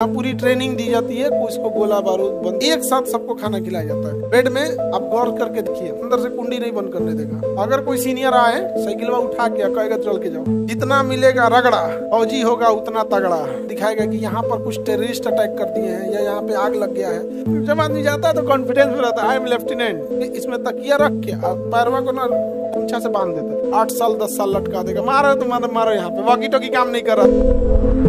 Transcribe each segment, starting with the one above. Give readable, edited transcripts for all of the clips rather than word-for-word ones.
यहाँ पूरी ट्रेनिंग दी जाती है, उसको गोला बारूद बंद एक साथ सबको खाना खिलाया जाता है। बेड में आप गौर करके देखिए, अंदर से कुंडी नहीं बंद करने देगा। अगर कोई सीनियर आए साइकिल उठा के कहेगा चल के जाओ, जितना मिलेगा रगड़ा, फौजी होगा उतना तगड़ा, दिखाएगा कि यहाँ पर कुछ टेररिस्ट अटैक कर दिए हैं या यहाँ पे आग लग गया है। जब आदमी जाता है तो कॉन्फिडेंस में रहता है, आई एम लेफ्टिनेंट। इसमें तकिया रख के पैरवा को ना अच्छा से बांध देता है। 8 साल 10 साल लटका देगा, मारो तो मारो, यहाँ पे वॉकी टॉकी काम नहीं कर रहा।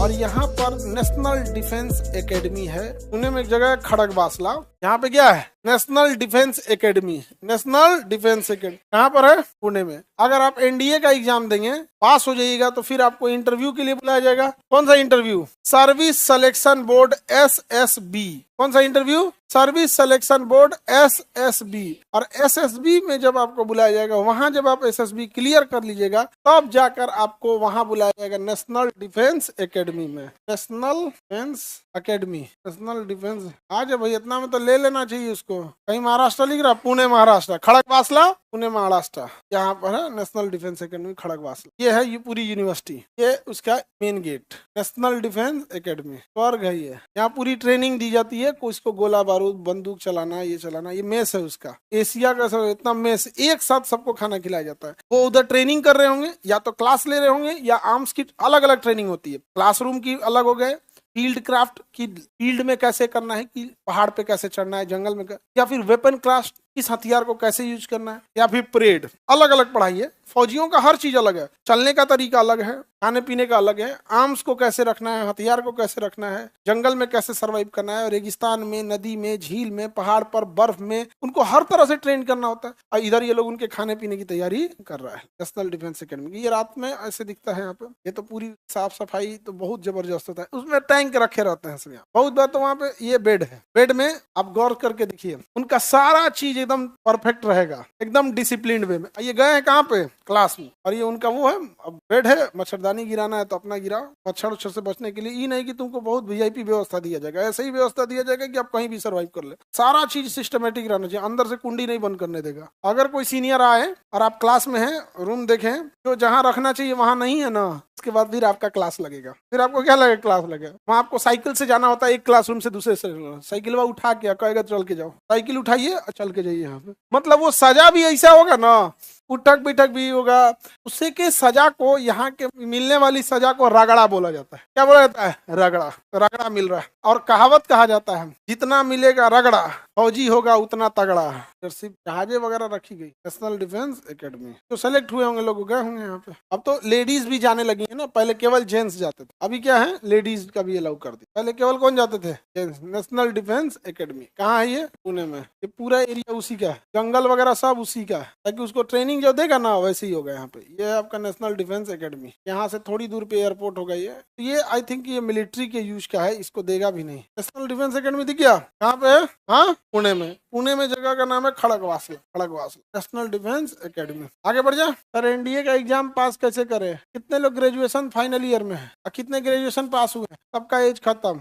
और यहाँ पर नेशनल डिफेंस एकेडमी है, पुणे में एक जगह है खड़गवासला, यहाँ पे क्या है national defence academy. National defence academy कहाँ पर है? पुणे में। अगर आप एनडीए का एग्जाम देंगे, पास हो जाइएगा, तो फिर आपको इंटरव्यू के लिए बुलाया जाएगा। कौन सा interview? Service selection board SSB। कौन सा interview? Service selection board SSB। और SSB में जब आपको बुलाया जाएगा, वहां जब आप SSB क्लियर कर लीजिएगा, तब जाकर आपको वहां बुलाया जाएगा नेशनल डिफेंस एकेडमी में। National defence academy, national defence. आज भाई इतना में तो ले लेना चाहिए उसको। कहीं महाराष्ट्र लिख रहा, पुणे महाराष्ट्र, खड़गवासला पुणे महाराष्ट्र, यहाँ पर है नेशनल डिफेंस एकेडमी खड़गवासला। ये है ये पूरी यूनिवर्सिटी, ये उसका main gate national defence academy. स्वर्ग है ये। यहाँ पूरी ट्रेनिंग दी जाती है, उसको गोला बारूद बंदूक चलाना, ये चलाना। ये मेस है उसका, एशिया का सब इतना मेस, एक साथ सबको खाना खिलाया जाता है। वो उधर ट्रेनिंग कर रहे होंगे, या तो क्लास ले रहे होंगे, या आर्म्स की अलग अलग ट्रेनिंग होती है। क्लासरूम की अलग हो गए, फील्ड क्राफ्ट की फील्ड में कैसे करना है, कि पहाड़ पे कैसे चढ़ना है, जंगल में या फिर वेपन क्राफ्ट, किस हथियार को कैसे यूज करना है, या फिर परेड। अलग अलग पढ़ाई है। फौजियों का हर चीज अलग है, चलने का तरीका अलग है, खाने पीने का अलग है, आर्म्स को कैसे रखना है, हथियार को कैसे रखना है, जंगल में कैसे सर्वाइव करना है, रेगिस्तान में, नदी में, झील में, पहाड़ पर, बर्फ में, उनको हर तरह से ट्रेन करना होता है। और इधर ये लोग उनके खाने पीने की तैयारी कर रहा है नेशनल डिफेंस एकेडमी। ये रात में ऐसे दिखता है यहाँ पे। ये तो पूरी साफ सफाई तो बहुत जबरदस्त होता है, उसमें टैंक रखे रहते हैं सब। यहाँ बहुत बार तो वहाँ पे ये बेड है, बेड में आप गौर करके देखिए, उनका सारा चीज एकदम परफेक्ट रहेगा, एकदम डिसिप्लिन वे में। ये गए हैं कहाँ पे? क्लास में। और ये उनका वो है, अब बेड है, मच्छरदानी गिराना है तो अपना गिरा, मच्छर उच्छर से बचने के लिए। ये नहीं कि तुमको बहुत VIP व्यवस्था दिया जाएगा, ऐसे ही व्यवस्था दिया जाएगा कि आप कहीं भी सर्वाइव कर ले। सारा चीज सिस्टमेटिक रहना चाहिए, अंदर से कुंडी नहीं बंद करने देगा। अगर कोई सीनियर आए और आप क्लास में हैं, रूम देखें, जो जहाँ रखना चाहिए वहां नहीं है ना, उसके बाद फिर आपका क्लास लगेगा। फिर आपको क्या लगेगा? क्लास लगेगा। वहां आपको साइकिल से जाना होता है, एक क्लासरूम से दूसरे से। साइकिल उठा के कहेगा चल के जाओ, साइकिल उठाइए और चल के जाइए यहाँ पे। मतलब वो सजा भी ऐसा होगा ना, उठक बिठक भी होगा। उससे के सजा को, यहाँ के मिलने वाली सजा को रगड़ा बोला जाता है। क्या बोला जाता है? रगड़ा। रगड़ा मिल रहा है। और कहावत कहा जाता है, जितना मिलेगा रगड़ा, फौजी होगा उतना तगड़ा। सिर्फ जहाजे वगैरह रखी गई नेशनल डिफेंस एकेडमी। तो सेलेक्ट हुए होंगे लोग, गए होंगे यहाँ पे। अब तो लेडीज भी जाने लगी है ना, पहले केवल जेंट्स जाते थे, अभी क्या है लेडीज का भी अलाउ कर दिया। पहले केवल कौन जाते थे? जेंट्स। नेशनल डिफेंस एकेडमी कहाँ है? ये पुणे में। ये पूरा एरिया उसी का है, जंगल वगैरह सब उसी का है, ताकि उसको ट्रेनिंग जो देगा ना वैसे ही होगा यहाँ पे। ये आपका नेशनल डिफेंस एकेडमी, यहाँ से थोड़ी दूर पे एयरपोर्ट होगा। ये आई थिंक ये मिलिट्री के यूज का है, इसको देगा भी नहीं। नेशनल डिफेंस एकेडमी दिख गया कहाँ पे है? हाँ, पुणे में। पुणे में जगह का नाम है Khadakwasla. Khadakwasla national defence academy. आगे बढ़ जा। सर एनडीए का एग्जाम पास कैसे करे? कितने लोग ग्रेजुएशन फाइनल ईयर में है और कितने ग्रेजुएशन पास हुए? सबका एज खत्म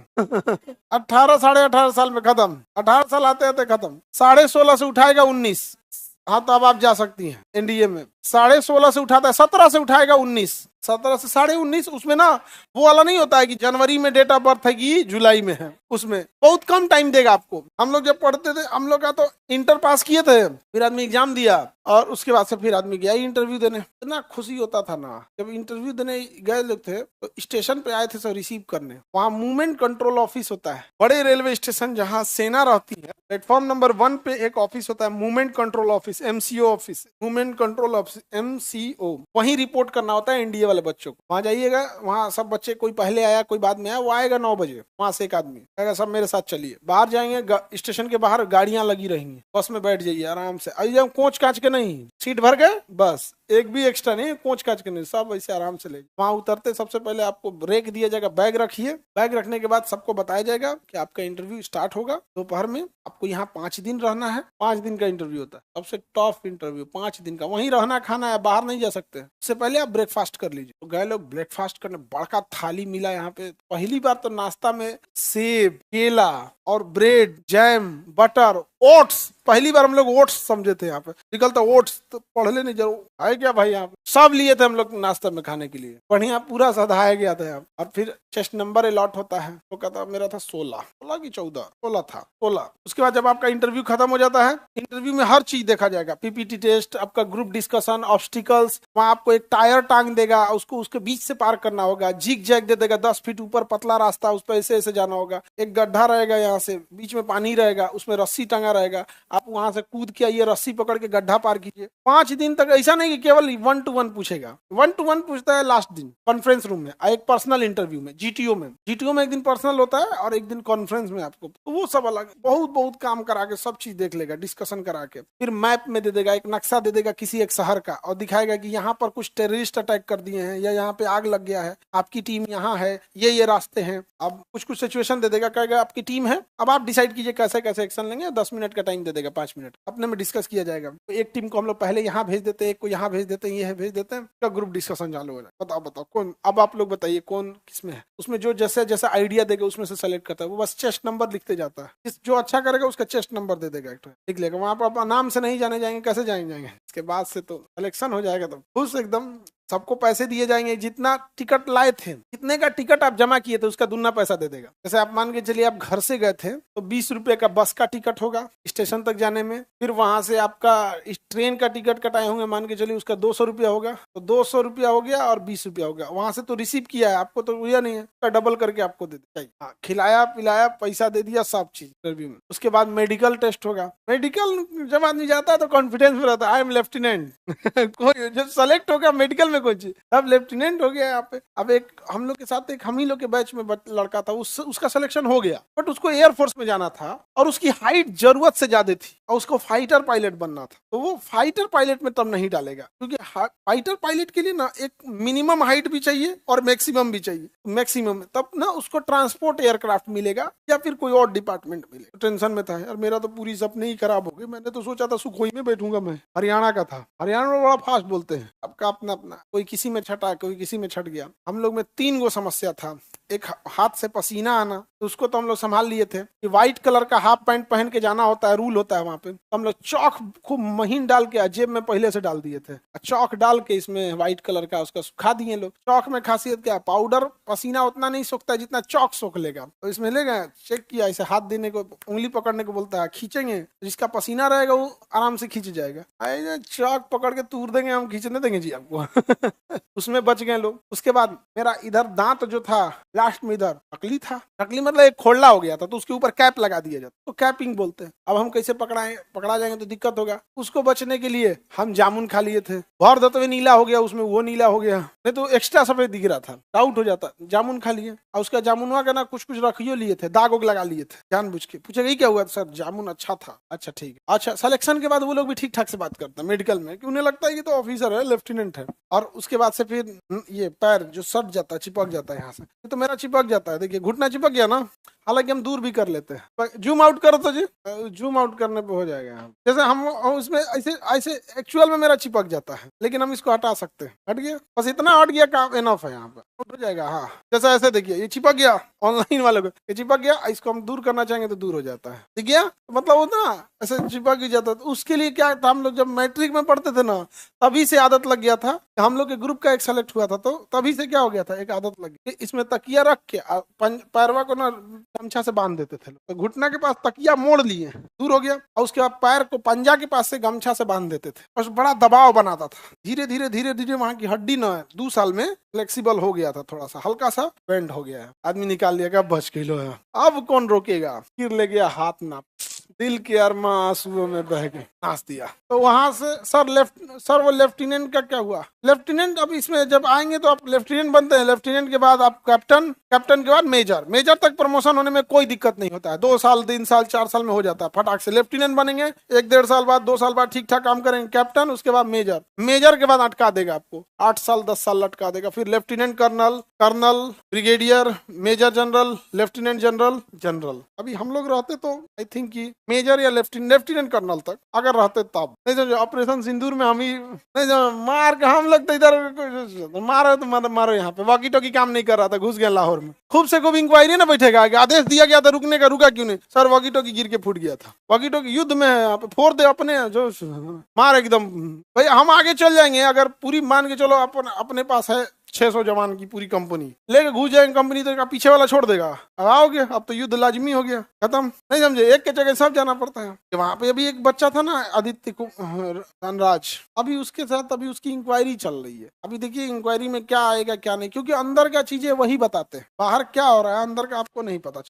18 साढ़े 18 साल में खत्म। 18 साल आते आते खत्म। 16.5 से उठाएगा 19। हाँ, तो अब आप जा सकती हैं एनडीए में। 16.5 से उठाता है, 17 से उठाएगा 19, 17 से 19.5। उसमें ना वो वाला नहीं होता है कि जनवरी में डेट ऑफ बर्थ है कि जुलाई में है, उसमें बहुत कम टाइम देगा आपको। हम लोग जब पढ़ते थे, हम लोग का तो इंटर पास किए थे, फिर आदमी एग्जाम दिया और उसके बाद से फिर आदमी गया इंटरव्यू देने। इतना खुशी होता था ना, जब इंटरव्यू देने गए लोग थे तो स्टेशन पे आए थे सब रिसीव करने। वहाँ मूवमेंट कंट्रोल ऑफिस होता है, बड़े रेलवे स्टेशन जहाँ सेना रहती है, प्लेटफॉर्म नंबर 1 पे एक ऑफिस होता है, movement control office, MCO office, movement control office, MCO। वहीं रिपोर्ट करना होता है इंडिया वाले बच्चों को। वहां जाइएगा, वहां सब बच्चे, कोई पहले आया कोई बाद में आया, वो आएगा 9 बजे। वहां से एक आदमी कहेगा सब मेरे साथ चलिए। बाहर जाएंगे, स्टेशन के बाहर गाड़ियां लगी रहेंगी, बस में बैठ जाइए आराम से। आइए, कोच काच के नहीं, सीट भर गए बस, एक भी एक्स्ट्रा नहीं, कोच काच के नहीं, सब ऐसे आराम से ले। वहां उतरते सबसे पहले आपको ब्रेक दिया जाएगा, बैग रखिए। बैग रखने के बाद सबको बताया जाएगा कि आपका इंटरव्यू स्टार्ट होगा दोपहर में। आपको यहाँ 5 दिन रहना है, 5 दिन का इंटरव्यू होता है, सबसे टफ इंटरव्यू, 5 दिन का। वहीं रहना खाना है, बाहर नहीं जा सकते। उससे पहले आप ब्रेकफास्ट कर लीजिए। तो गए लोग ब्रेकफास्ट करने, बड़का थाली मिला यहाँ पे। पहली बार तो नाश्ता में सेब, केला और ब्रेड, जैम, बटर ओट्स, पहली बार हम लोग ओट्स समझे थे, यहाँ पे निकलता ओट्स, तो पढ़ लेने जरूर है क्या भाई, यहाँ पे सब लिए थे हम लोग नाश्ता में खाने के लिए, बढ़िया पूरा सधाया गया था यहाँ। और फिर चेस्ट नंबर अलॉट होता है, तो कहता मेरा था 16 की 14 था 16। उसके बाद जब आपका इंटरव्यू खत्म हो जाता है, इंटरव्यू में हर चीज देखा जाएगा, पीपीटी टेस्ट, आपका ग्रुप डिस्कशन, ऑब्स्टिकल्स, वहाँ आपको एक टायर टांग देगा, उसको उसके बीच से पार करना होगा, जिग जैग दे देगा 10 फीट ऊपर पतला रास्ता, उस पर ऐसे ऐसे जाना होगा, एक गड्ढा रहेगा यहाँ से, बीच में पानी रहेगा, उसमें रस्सी टंगा रहेगा, आप वहां से कूद के आइए, रस्सी पकड़ के गड्ढा पार कीजिए। 5 दिन तक ऐसा नहीं कि केवल 1 to 1 पूछेगा, 1 to 1 पूछता है लास्ट दिन कॉन्फ्रेंस रूम में, एक पर्सनल इंटरव्यू में, जीटीओ में एक दिन पर्सनल होता है और एक दिन कॉन्फ्रेंस में आपको, तो वो सब अलग बहुत बहुत काम करा के सब चीज देख लेगा, डिस्कशन करा के, फिर मैप में दे देगा, एक नक्शा दे देगा किसी एक शहर का, और दिखाएगा कि यहाँ पर कुछ टेररिस्ट अटैक कर दिए हैं, या यहाँ पे आग लग गया है, आपकी टीम यहाँ है, ये रास्ते हैं। अब कुछ सिचुएशन दे देगा, कहेगा आपकी टीम है, अब आप डिसाइड कीजिए कैसे कैसे एक्शन लेंगे, 10 मिनट का टाइम दे देगा, 5 मिनट अपने में डिस्कस किया जाएगा। तो एक टीम को हम लोग पहले यहाँ भेज देते हैं, एक को यहाँ भेज देते हैं, ये भेज देते हैं, तो ग्रुप डिस्कशन चालू हो जाए। बताओ कौन, अब आप लोग बताइए कौन किसमें है, उसमें जो जैसे जैसा आइडिया देगा उसमें से सेलेक्ट करता है, वो बस चेस्ट नंबर लिखते जाता है, जो अच्छा करेगा उसका चेस्ट नंबर दे देगा, एक लिख लेगा, वहां पर नाम से नहीं जाने जाएंगे, कैसे जाएंगे, इसके बाद से तो सिलेक्शन हो जाएगा, तो खुश एकदम, सबको पैसे दिए जाएंगे, जितना टिकट लाए थे, कितने का टिकट आप जमा किए थे उसका दुगना पैसा दे देगा। जैसे आप मान के चलिए आप घर से गए थे तो 20 रुपए का बस का टिकट होगा स्टेशन तक जाने में, फिर वहां से आपका ट्रेन का टिकट कटाए होंगे, मान के चलिए उसका 200 रुपया होगा, तो 200 रुपया हो गया और 20 रुपया हो गया, वहां से तो रिसीव किया है, आपको तो हुआ नहीं है, तो डबल करके आपको दे दिया, खिलाया पिलाया, पैसा दे दिया, सब चीज इंटरव्यू में। उसके बाद मेडिकल टेस्ट होगा, मेडिकल जब आदमी जाता है तो कॉन्फिडेंस में रहता है, आई एम लेफ्टिनेंट कोई जब सेलेक्ट हो गया मेडिकल में कोई चीज, अब लेफ्टिनेंट हो गया यहाँ पे। अब एक हम लोग के साथ एक हम ही लोग के बैच में लड़का था, उसका सिलेक्शन हो गया, बट उसको एयरफोर्स में जाना था और उसकी हाइट जरूरत से ज्यादा थी और उसको फाइटर पायलट बनना था, तो वो फाइटर पायलट में तब नहीं डालेगा, क्योंकि फाइटर पायलट के लिए ना एक मिनिमम हाइट भी चाहिए और मैक्सिमम भी चाहिए, मैक्सिमम तब ना उसको ट्रांसपोर्ट एयरक्राफ्ट मिलेगा या फिर कोई और डिपार्टमेंट मिलेगा। तो टेंशन में था यार, मेरा तो पूरी सपने ही खराब हो गए, मैंने तो सोचा था सुखोई में बैठूंगा, मैं हरियाणा का था, हरियाणा में बड़ा फास्ट बोलते हैं, आपका अपना अपना, कोई किसी में छटा कोई किसी में छट गया। हम लोग में 3 गो समस्या था, एक हाथ से पसीना आना, तो उसको तो हम लोग संभाल लिए थे कि व्हाइट कलर का हाफ पैंट पहन के जाना होता है, रूल होता है वहां पे, तो हम लोग चौक खूब महीन डाल के जेब में पहले से डाल दिए थे, चौक डाल के इसमें व्हाइट कलर का उसका सुखा दिए लोग। चौक में खासियत क्या, पाउडर पसीना उतना नहीं सोखता है जितना चौक सोख लेगा, तो इसमें ले गए, चेक किया, ऐसे हाथ देने को, उंगली पकड़ने को बोलता है, खींचेंगे, जिसका पसीना रहेगा वो आराम से खींच जाएगा, चौक पकड़ के तूर देंगे, हम खींचने देंगे जी आपको उसमें बच गए लोग। उसके बाद मेरा इधर दांत जो था लास्ट में इधर नकली था, नकली मतलब एक खोलना हो गया था, तो उसके ऊपर कैप लगा दिया जाता, तो कैपिंग बोलते हैं। अब हम कैसे पकड़ा जाएंगे तो दिक्कत होगा, उसको बचने के लिए हम जामुन खा लिए थे, भर दत्वे नीला हो गया, उसमें वो नीला हो गया, नहीं तो एक्स्ट्रा सफेद दिख रहा था, डाउट हो जाता, जामुन खा लिए, और उसका जामुनवा का ना कुछ रखियो लिए थे, दाग उग लगा लिए थे जानबूझ के, पूछेगा क्या हुआ सर, जामुन अच्छा था, अच्छा ठीक है। अच्छा, सिलेक्शन के बाद वो लोग भी ठीक ठाक से बात करते हैं मेडिकल में, कि उन्हें लगता है कि तो ऑफिसर है, लेफ्टिनेंट है। और उसके बाद से फिर ये पैर जो सट जाता है, चिपक जाता है यहाँ से, तो मेरा चिपक जाता है, देखिए घुटना चिपक गया ना, हालांकि हम दूर भी कर लेते हैं, जूम आउट करो तो जी, जूम आउट करने पे हो जाएगा, जैसे हम उसमें ऐसे ऐसे एक्चुअल में मेरा चिपक जाता है, लेकिन हम इसको हटा सकते हैं, हट गया, बस इतना हट गया काम एनफ है, यहाँ पे हो जाएगा। हाँ, जैसा ऐसे देखिए ये चिपक गया, ऑनलाइन वाले को ये चिपक गया, इसको हम दूर करना चाहेंगे तो दूर हो जाता है, ठीक है, मतलब वो ना ऐसे चिपक ही जाता है। तो उसके लिए क्या था, हम लोग जब मैट्रिक में पढ़ते थे ना, तभी से आदत लग गया था, हम लोग के ग्रुप का एक सेलेक्ट हुआ था, तो तभी से क्या हो गया था, एक आदत लग गई, इसमें तकिया रख के पैरवा को ना गमछा से बांध देते थे, तो घुटना के पास तकिया मोड़ लिए, दूर हो गया, और उसके बाद पैर को पंजा के पास से गमछा से बांध देते थे, और बड़ा दबाव बनाता था, धीरे धीरे धीरे धीरे वहां की हड्डी ना 2 साल में फ्लेक्सिबल हो गया था, थोड़ा सा हल्का सा बेंड हो गया है, आदमी निकाल लिया, बच किलो है, अब कौन रोकेगा, फिर ले गया हाथ ना, दिल के अरमा आंसुओं में बह के नाच दिया। तो वहां से सर वो लेफ्टिनेंट का क्या हुआ, लेफ्टिनेंट, अब इसमें जब आएंगे तो आप लेफ्टिनेंट बनते हैं, लेफ्टिनेंट के बाद आप कैप्टन, कैप्टन के बाद मेजर, मेजर तक प्रमोशन होने में कोई दिक्कत नहीं होता है, 2 साल 3 साल 4 साल में हो जाता है फटाक से। लेफ्टिनेंट बनेंगे 1-1.5 साल बाद, 2 साल बाद ठीक ठाक काम करेंगे, कैप्टन, उसके बाद मेजर, मेजर के बाद अटका देगा आपको, 8 साल 10 साल लटका देगा, फिर lieutenant colonel, colonel, brigadier, major general, lieutenant general, general. अभी हम लोग रहते तो आई थिंक कि मेजर या लेफ्टिनेंट कर्नल तक अगर रहते तब, नहीं समझे। ऑपरेशन सिंदूर में हम ही नहीं समझे, मार के हम लोग तो इधर मारो तो मारो, यहाँ पे वॉकी टॉकी काम नहीं कर रहा था, घुस गया लाहौर में। खूब से खूब इंक्वायरी ना बैठेगा, आदेश दिया गया था रुकने का, रुका क्यों नहीं सर? वॉकी टॉकी गिर के फूट गया था। वॉकी टॉकी युद्ध में है, यहाँ पे फोड़ दे अपने जो मार एकदम। भाई हम आगे चल जाएंगे अगर पूरी मान के चलो अपने पास है 600 जवान की पूरी कंपनी लेके घुस जाएंगे कंपनी, तो पीछे वाला छोड़ देगा। अब आओगे, अब तो युद्ध लाजमी हो गया, खत्म, नहीं समझे। एक के जगह सब जाना पड़ता है। वहां पे अभी एक बच्चा था ना आदित्य धनराज, अभी उसके साथ अभी उसकी इंक्वायरी चल रही है। अभी देखिए इंक्वायरी में क्या आएगा क्या नहीं, क्योंकि अंदर क्या चीजें वही बताते हैं, बाहर क्या हो रहा है अंदर का आपको नहीं पता।